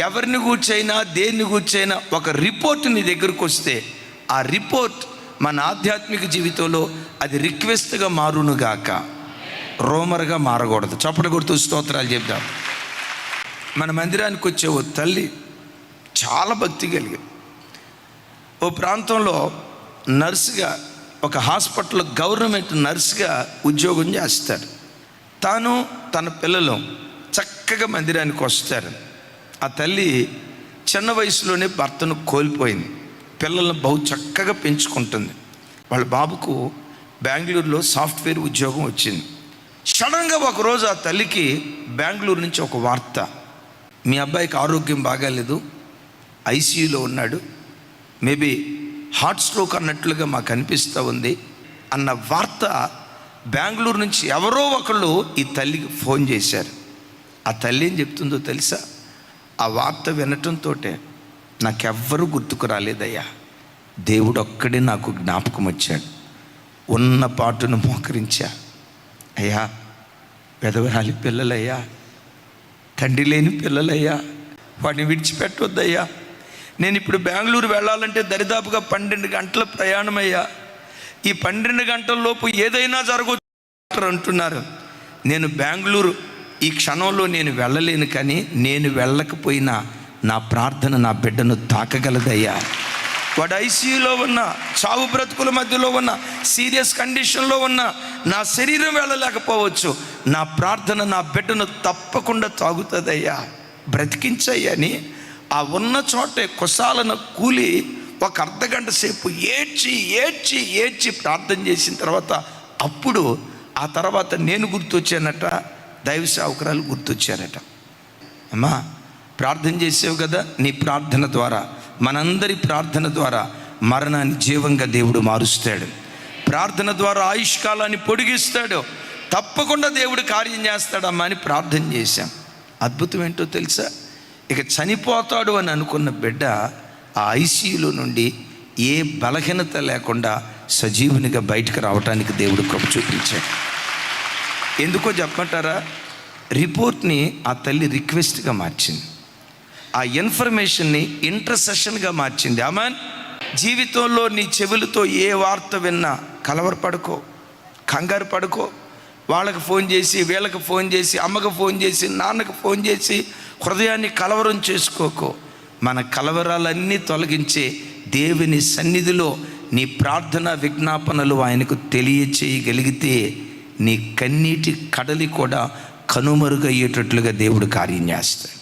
ఎవరిని గూర్చైనా దేన్ని గూర్చైనా ఒక రిపోర్ట్ నీ దగ్గరకు వస్తే ఆ రిపోర్ట్ మన ఆధ్యాత్మిక జీవితంలో అది రిక్వెస్ట్గా మారునుగాక, రోమర్గా మారకూడదు. చప్పటి కొడుతూ స్తోత్రాలు చెప్దాం. మన మందిరానికి వచ్చే ఓ తల్లి చాలా భక్తి కలిగి ఓ ప్రాంతంలో నర్సుగా, ఒక హాస్పిటల్లో గవర్నమెంట్ నర్సుగా ఉద్యోగం చేస్తారు. తాను తన పిల్లలు చక్కగా మందిరానికి వస్తారు. ఆ తల్లి చిన్న వయసులోనే భర్తను కోల్పోయింది. పిల్లలను బహు చక్కగా పెంచుకుంటుంది. వాళ్ళ బాబుకు బెంగళూరులో సాఫ్ట్వేర్ ఉద్యోగం వచ్చింది. సడన్గా ఒకరోజు ఆ తల్లికి బెంగళూరు నుంచి ఒక వార్త, మీ అబ్బాయికి ఆరోగ్యం బాగాలేదు, ఐసీయూలో ఉన్నాడు, మేబీ హార్ట్ స్ట్రోక్ అన్నట్లుగా మాకు అనిపిస్తూ ఉంది అన్న వార్త బెంగళూరు నుంచి ఎవరో ఒకళ్ళు ఈ తల్లికి ఫోన్ చేశారు. ఆ తల్లి ఏం చెప్తుందో తెలుసా? ఆ వార్త వినటంతో నాకెవ్వరూ గుర్తుకు రాలేదయ్యా, దేవుడు ఒక్కడే నాకు జ్ఞాపకం వచ్చాడు. ఉన్న పాటును మోకరించా, అయ్యా పెదవరాలి పిల్లలయ్యా, తండ్రి లేని పిల్లలయ్యా, వాడిని విడిచిపెట్టొద్దయ్యా. నేను ఇప్పుడు బెంగళూరు వెళ్ళాలంటే దరిదాపుగా 12 గంటల ప్రయాణమయ్యా. ఈ 12 గంటల్లోపు ఏదైనా జరగవచ్చు అంటున్నారు. నేను బెంగళూరు ఈ క్షణంలో నేను వెళ్ళలేను, కానీ నేను వెళ్ళకపోయినా నా ప్రార్థన నా బిడ్డను తాకగలదయ్యా. వాడు ఐసీయూలో ఉన్న, చావు బ్రతుకుల మధ్యలో ఉన్న, సీరియస్ కండిషన్లో ఉన్న, నా శరీరం వెళ్ళలేకపోవచ్చు, నా ప్రార్థన నా బిడ్డను తప్పకుండా తాగుతుందయ్యా, బ్రతికించయ్యని ఆ ఉన్న చోటే కుశాలను కూలి ఒక అర్ధగంట సేపు ఏడ్చి ఏడ్చి ఏడ్చి ప్రార్థన చేసిన తర్వాత అప్పుడు ఆ తర్వాత నేను గుర్తొచ్చానట, దైవ సేవకురాలు గుర్తొచ్చారట. అమ్మా ప్రార్థన చేసావు కదా, నీ ప్రార్థన ద్వారా, మనందరి ప్రార్థన ద్వారా మరణాన్ని జీవంగా దేవుడు మారుస్తాడు. ప్రార్థన ద్వారా ఆయుష్కాలాన్ని పొడిగిస్తాడు. తప్పకుండా దేవుడు కార్యం చేస్తాడమ్మా అని ప్రార్థన చేశాం. అద్భుతం ఏంటో తెలుసా? ఇక చనిపోతాడు అని అనుకున్న బిడ్డ ఆ ఐసీయూలో నుండి ఏ బలహీనత లేకుండా సజీవునిగా బయటకు రావడానికి దేవుడు కృప చూపించాడు. ఎందుకో చెప్పమంటారా? రిపోర్ట్ని ఆ తల్లి రిక్వెస్ట్గా మార్చింది, ఆ ఇన్ఫర్మేషన్ని ఇంటర్సెషన్గా మార్చింది. ఆమెన్. జీవితంలో నీ చెవులతో ఏ వార్త విన్నా కలవరపడుకో, కంగారు పడుకో. వాళ్ళకి ఫోన్ చేసి, వీళ్ళకి ఫోన్ చేసి, అమ్మకు ఫోన్ చేసి, నాన్నకు ఫోన్ చేసి హృదయాన్ని కలవరం చేసుకోకో. మన కలవరాలన్నీ తొలగించే దేవుని సన్నిధిలో నీ ప్రార్థన విజ్ఞాపనలు ఆయనకు తెలియచేయగలిగితే నీ కన్నీటి కడలి కూడా కనుమరుగయ్యేటట్లుగా దేవుడు కార్యం చేస్తాడు.